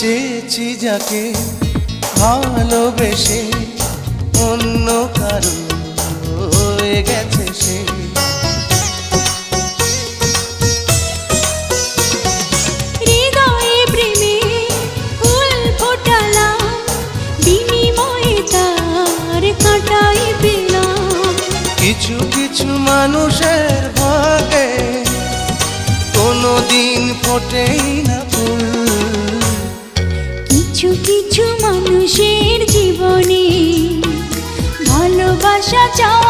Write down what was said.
চেয়েছি যাকে ভালোবেসে অন্য কারো হয়ে গেছে সে। হৃদয়ে প্রেমে ফুল ফোটালাম, বিনিময়ে তার কাঁটাই পেলাম। কিছু কিছু মানুষের ভাগে কোনোদিন ফোটেই না ফুল। কিছু কিছু মানুষের জীবনে ভালোবাসা চাও